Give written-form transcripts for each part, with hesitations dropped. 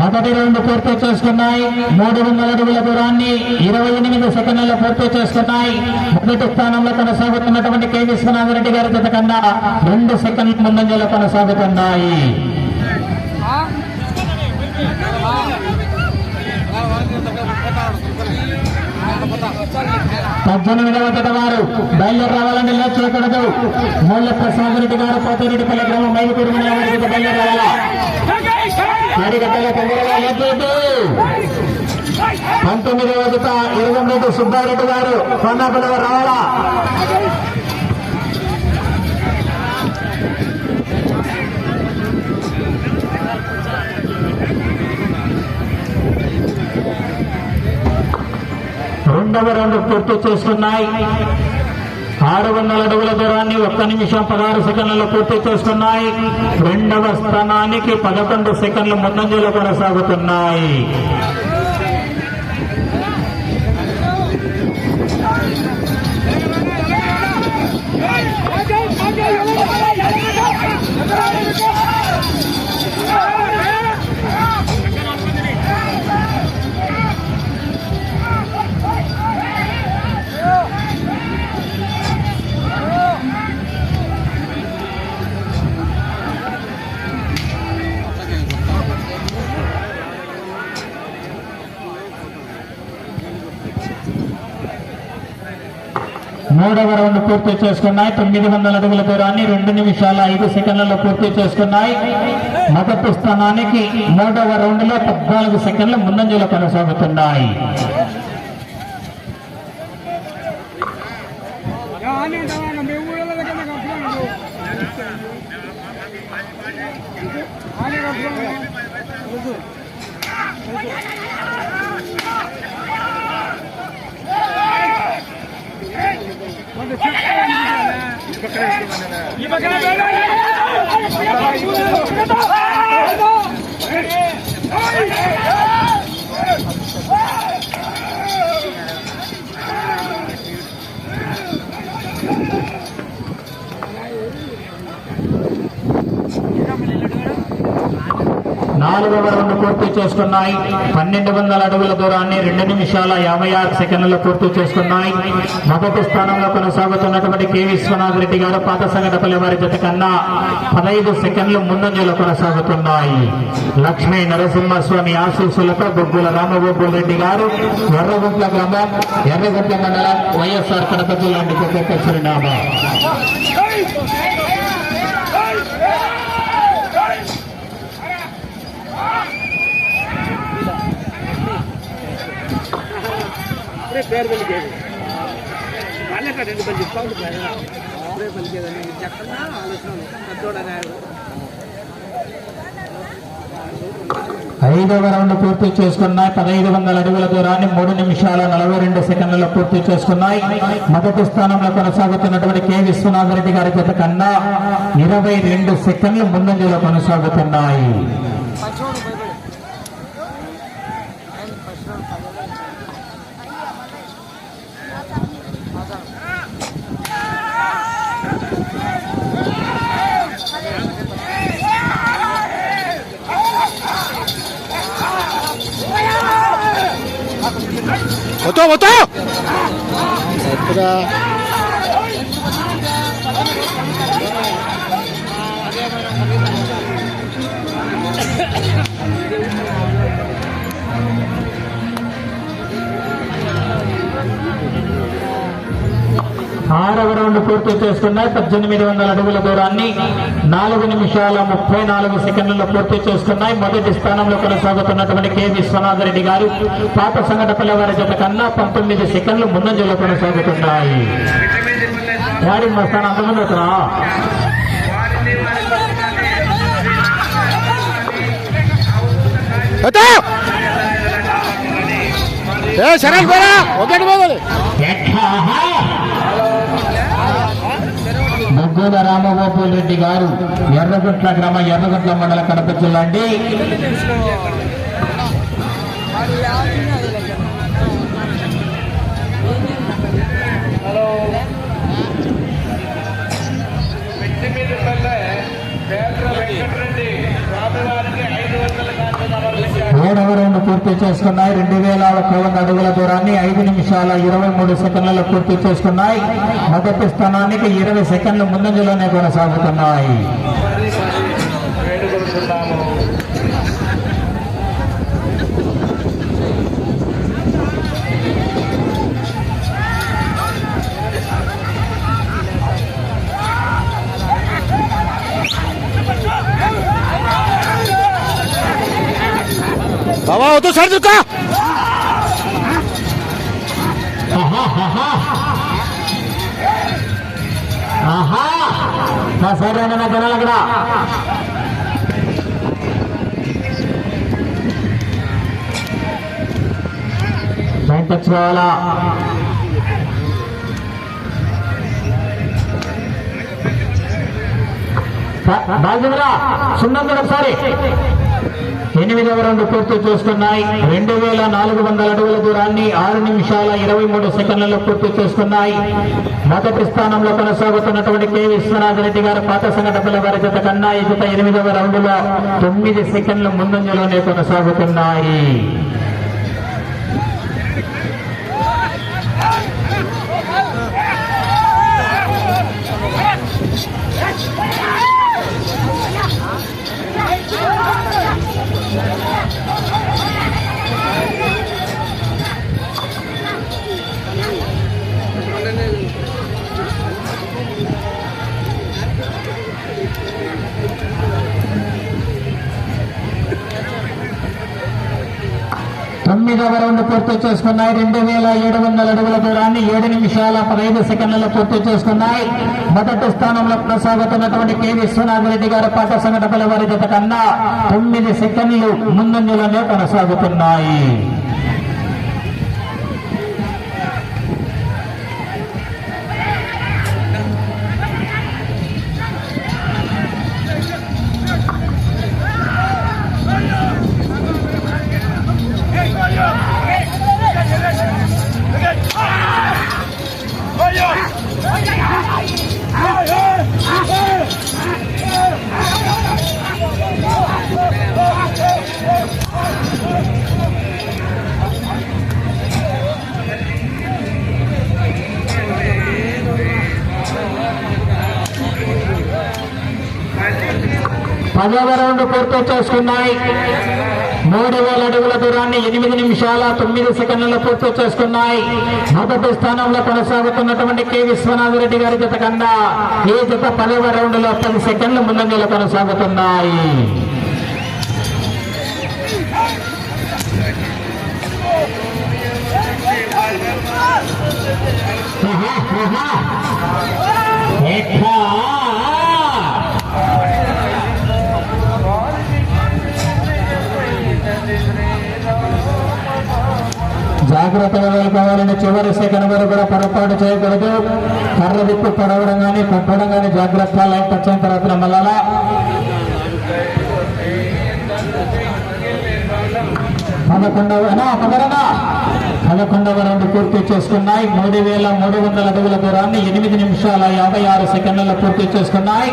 మొదటి రౌండ్ పూర్తి చేసుకున్నాయి. 300 అడుగుల దూరాన్ని 28 సెకండ్లలో పూర్తి చేసుకున్నాయి. మొదటి స్థానంలో కొనసాగుతున్నటువంటి కె విశ్వనాథరెడ్డి గారి జత కన్నా 2 సెకండ్ల ముందంజలో కొనసాగుతున్నాయి. 18వ జత వారు బయలుదేరి రావాలని లేట్ చేయకూడదు. మూల ప్రసాద్ రెడ్డి గారు పోతిరెడ్డిపల్లి గ్రామం మైలుకూరు వారికి బయలుదేరి రావాలా. 19వ జత ఇరుగంరెడ్డి సుబ్బారెడ్డి గారు కొండాపల్లి రావాలా. రెండవ రౌండ్ పూర్తి చేసుకున్నాయి. 600 అడుగుల దూరాన్ని 1 నిమిషం 16 సెకండ్లలో పూర్తి చేసుకున్నాయి. రెండవ స్థానానికి 11 సెకండ్ల ముందంజలో కొనసాగుతున్నాయి. మూడవ రౌండ్ పూర్తి చేసుకున్నాయి. 900 అడుగుల దూరాన్ని 2 నిమిషాల 5 సెకండ్లలో పూర్తి చేసుకున్నాయి. మొదటి స్థానానికి 3వ రౌండ్ లో 14 సెకండ్ల ముందంజలో కొనసాగుతున్నాయి. నాలుగవ రౌండ్ పూర్తి చేసుకున్నాయి. 1200 అడుగుల దూరాన్ని 2 నిమిషాల 56 సెకండ్లలో పూర్తి చేసుకున్నాయి. మొదటి స్థానంలో కొనసాగుతున్నటువంటి కె విశ్వనాథరెడ్డి గారు పాత సంగటపల్లి వారి జత కన్నా 15 సెకండ్లు ముందంజలో కొనసాగుతున్నాయి. లక్ష్మీ నరసింహస్వామి ఆశీస్సులతో బొగ్గుల రామగోపాల్ రెడ్డి గారు ఎర్రగుంట్ల గ్రామం ఎర్రగుంట్ల మండలం వైఎస్ఆర్ కడప జిల్లా చిరునామా. పేరు పలికేది వాళ్ళే కట్టండి పని చెప్తా ఉంటుంది. అప్పుడే పలికేదని చెప్పన్నా ఆలోచన పెద్దోడనాడు. 5వ రౌండ్ పూర్తి చేసుకున్నాయి. 1500 అడుగుల దూరాన్ని 3 నిమిషాల 42 సెకండ్లలో పూర్తి చేసుకున్నాయి. మొదటి స్థానంలో కొనసాగుతున్నటువంటి కె విశ్వనాథరెడ్డి గారి జత కన్నా 22 సెకండ్లు ముందంజలో కొనసాగుతున్నాయి. Botó, botó. Otra. 6వ రౌండ్ పూర్తి చేసుకున్నాయి. 1800 అడుగుల దూరాన్ని 4 నిమిషాల 34 సెకండ్లలో పూర్తి చేసుకున్నాయి. మొదటి స్థానంలో కొనసాగుతున్నటువంటి కె విశ్వనాథరెడ్డి గారు పాత సంగటపల్లి వారి జత కన్నా 19 సెకండ్లు ముందంజలో కొనసాగుతున్నాయి. యాడి మా స్థానం అంతమంది వస్తారా? బొగ్గుల రామగోపాల్ రెడ్డి గారు ఎర్రగుంట్ల గ్రామం ఎర్రగుంట్ల మండలం కడప జిల్లా అండి. పూర్తి చేసుకున్నాయి. 2051 అడుగుల దూరాన్ని 5 నిమిషాల 23 సెకండ్లలో పూర్తి చేసుకున్నాయి. మొదటి స్థానానికి 20 సెకండ్లు ముందంజలోనే కొనసాగుతున్నాయి. बाबा वो तो सर चुका సరే జనాలు అక్కడ లైన్ టచ్ కావాలా? బాగా సున్నం ఒకసారి 8వ రౌండ్ పూర్తి చేసుకున్నాయి. 2400 అడుగుల దూరాన్ని 6 నిమిషాల 23 సెకండ్లలో పూర్తి చేసుకున్నాయి. మొదటి స్థానంలో కొనసాగుతున్నటువంటి కె విశ్వనాథరెడ్డి గారు పాత సంఘటనల వారి జత కన్నా ఈ జత 8వ రౌండ్ లో 9 సెకండ్ల ముందంజలోనే కొనసాగుతున్నాయి. తొమ్మిదవ రౌండ్ పూర్తి చేసుకున్నాయి. 2700 అడుగుల దూరాన్ని 7 నిమిషాల 15 సెకండ్లలో పూర్తి చేసుకున్నాయి. మొదటి స్థానంలో కొనసాగుతున్నటువంటి కె విశ్వనాథరెడ్డి గారు పాట సంఘటనల వారి జత కన్నా 9 సెకండ్లు ముందంజలోనే కొనసాగుతున్నాయి. పదవ రౌండ్ పూర్తి చేసుకున్నాయి. 3000 అడుగుల దూరాన్ని 8 నిమిషాల 9 సెకండ్లలో పూర్తి చేసుకున్నాయి. మొదటి స్థానంలో కొనసాగుతున్నటువంటి కె విశ్వనాథరెడ్డి గారి జత కన్నా ఈ జత 10వ రౌండ్ లో 10 సెకండ్ల ముందంజలో కొనసాగుతున్నాయి. జాగ్రత్తగా వెళ్ళుకోవాలని చివరి సెకండ్ వరకు కూడా పొరపాటు చేయకూడదు. కర్ర దిప్పు పడవడం కానీ పట్టడం కానీ జాగ్రత్త. లైన్ టచ్ అయిన తర్వాత మళ్ళా 11వ రౌండ్ పూర్తి చేసుకున్నాయి. 3300 అడుగుల దూరాన్ని 8 నిమిషాల 56 సెకండ్లలో పూర్తి చేసుకున్నాయి.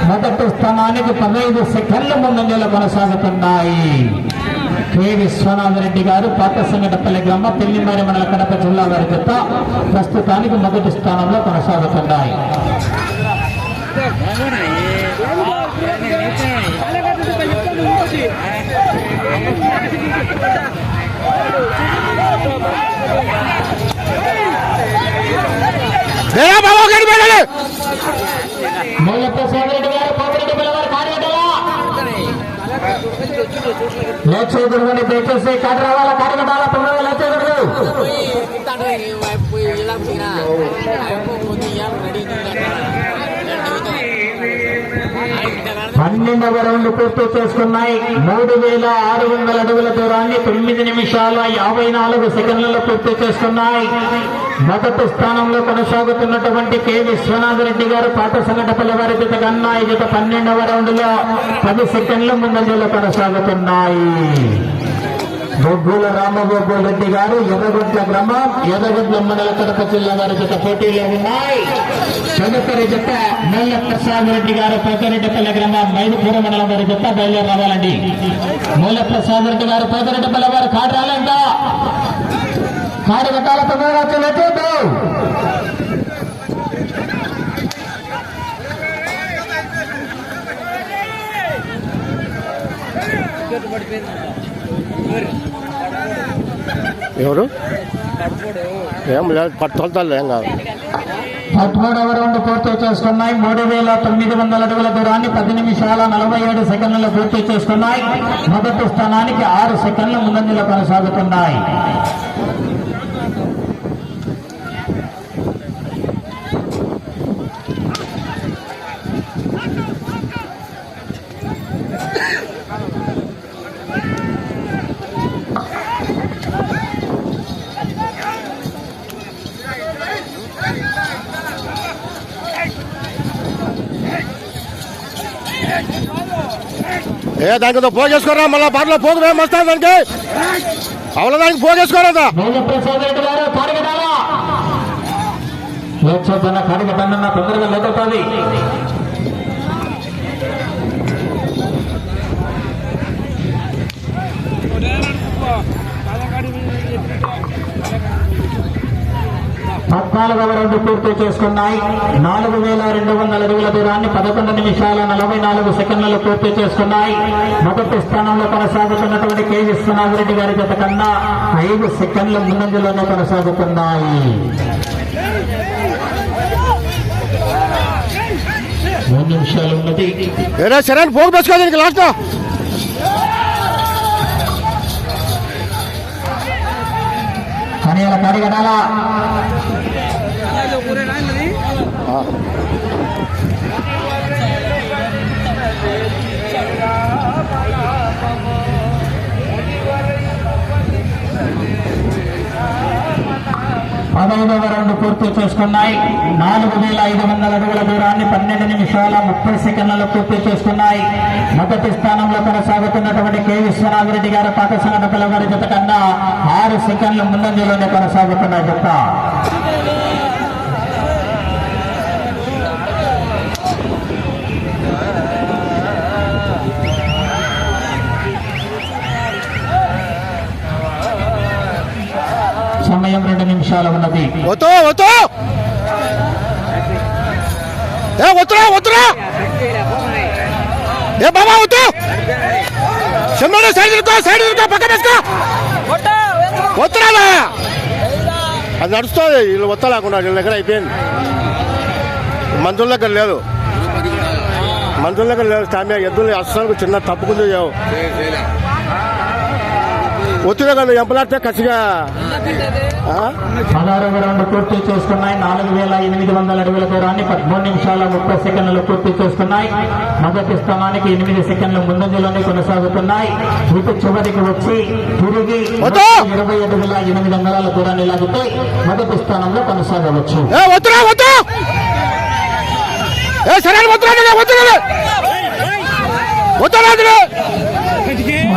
మొదటి స్థానానికి 15 సెకండ్ల ముందంజలో కొనసాగుతున్నాయి. కె విశ్వనాథరెడ్డి గారు పాత సంఘటపల్లి గ్రామ పెళ్లిమారి మండల కడప జిల్లా వారి జత ప్రస్తుతానికి మొదటి స్థానంలో కొనసాగుతున్నాయి. మూలప్రసాదరెడ్డి గారు పోతిరెడ్డి పిల్లవారు కార్యకర్తలా లేచేదురుని దయచేసి కాడి రావాలా కార్యకర్తల తొందరగా లేచేదురు. 12వ రౌండ్ పూర్తి చేసుకున్నాయి. 3600 అడుగుల దూరాన్ని 9 నిమిషాల 54 సెకండ్లలో పూర్తి చేసుకున్నాయి. మొదటి స్థానంలో కొనసాగుతున్నటువంటి కె విశ్వనాథరెడ్డి గారు పాత సంఘటపల్లి వారి జత కన్నా ఈ జత 12వ రౌండ్ లో 10 సెకండ్ల ముందంజలో కొనసాగుతున్నాయి. బొగ్గుల రామగోపాల్ రెడ్డి గారు ఎర్రగొట్ల గ్రామం ఎర్రగొట్ల మండల కడప జిల్లా వారి జత పోటీలో ఉన్నాయి. తదుపరి జత మెల్ల ప్రసాద్ రెడ్డి గారు పోతారెడ్డిపల్లి గ్రామం మైదుపూర మండలం వారి జత బయలుదేరి రావాలండి. మెల్ల ప్రసాద్ రెడ్డి గారు పోతారెడ్డిపల్లి వారు కాడు రాలంట కాడు రకాల తొమ్మిది ఎవరు ఏం లేదు పట్టుకొల్తారు ఏం కాదు. 13వ రౌండ్ పూర్తి చేసుకున్నాయి. 3900 అడుగుల దూరాన్ని 10 నిమిషాల 47 సెకండ్లలో పూర్తి చేసుకున్నాయి. మొదటి స్థానానికి 6 సెకండ్ల ముందంజలో కొనసాగుతున్నాయి. దానికి పోగేసుకోరా మళ్ళా బాటలో పోగు వస్తా దానికి అవల దానికి పోగేసుకోరా. తొందరగా లేకపోతుంది. పద్నాలుగవ రౌండ్ పూర్తి చేసుకున్నాయి. 4200 అడుగుల దూరాన్ని 11 నిమిషాల 44 సెకండ్లలో పూర్తి చేసుకున్నాయి. మొదటి స్థానంలో కొనసాగుతున్నటువంటి కె విశ్వనాథరెడ్డి గారి జత కన్నా 5 సెకండ్ల ముందంజలోనే కొనసాగుతున్నాయి. 3 నిమిషాలు ఉన్నది. పోగు పెట్టుకోవడానికి లాస్ట్ కనియాల కడిగడాల 15వ రౌండ్ పూర్తి చేసుకున్నాయి. 4500 అడుగుల దూరాన్ని 12 నిమిషాల 30 సెకండ్లలో పూర్తి చేసుకున్నాయి. మొదటి స్థానంలో కొనసాగుతున్నటువంటి కె విశ్వనాథరెడ్డి గారు పాఠశాల పిల్లవారి జత కన్నా 6 సెకండ్ల ముందంజలోనే కొనసాగుతున్న జత. సమయం 2 నిమిషాలు ఉన్నది. అది నడుస్తుంది. వీళ్ళు ఒత్త లేకుండా వీళ్ళ దగ్గర అయిపోయింది. మంత్రుల దగ్గర లేదు. మంత్రుల దగ్గర లేదు. స్టామియా ఎద్దులు అస్సలు చిన్న తప్పుకుంది. ఒత్తిడి కదా ఎంపలాడితే కసిగా 16వ రౌండ్ పూర్తి చేసుకున్నాయి. 4800 అడుగుల దూరాన్ని 13 నిమిషాల 30 సెకండ్లు పూర్తి చేసుకున్నాయి. మొదటి స్థానానికి 8 సెకండ్ల ముందంజలోనే కొనసాగుతున్నాయి. ఇటు చివరికి వచ్చి తిరిగి 27,800 అంగుళాల దూరాన్ని లాగితే మొదటి స్థానంలో కొనసాగవచ్చు.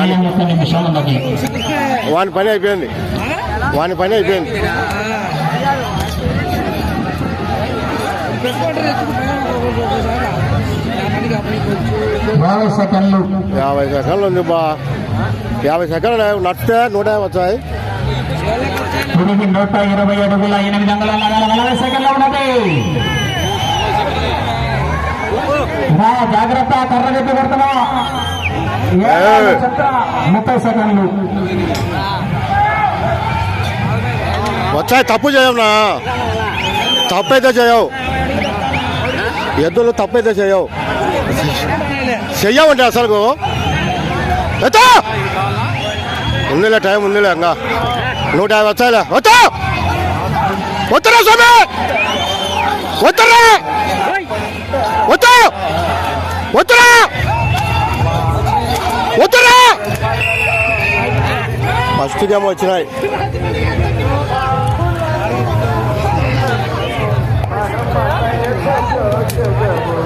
1 నిమిషం ఉన్నది. వాని పని అయిపోయింది. 50 సెకండ్లు. 50 సెకండ్లు ఉంది బా. 50 సెకండ్లు నడిస్తే 150 వచ్చాయి. తిరిగి 120 అడుగుల 8 అంగుళాల 40 సెకండ్లు ఉన్నది. జాగ్రత్త, కర్ర గట్టి కొడుతున్నా. 30 సెకండ్లు వచ్చాయి. తప్పు చేయవునా? తప్పైతే చేయవు. ఎద్దులు తప్పైతే చేయవు. చెయ్యమంటే అసలు ఉందిలే, టైం ఉందిలే. ఇంకా 150 వచ్చాయిలే. వద్దరా స్వామి, వద్దరా, వద్దరా, వద్దరా. ఫస్ట్ గేమ్ వచ్చినాయి.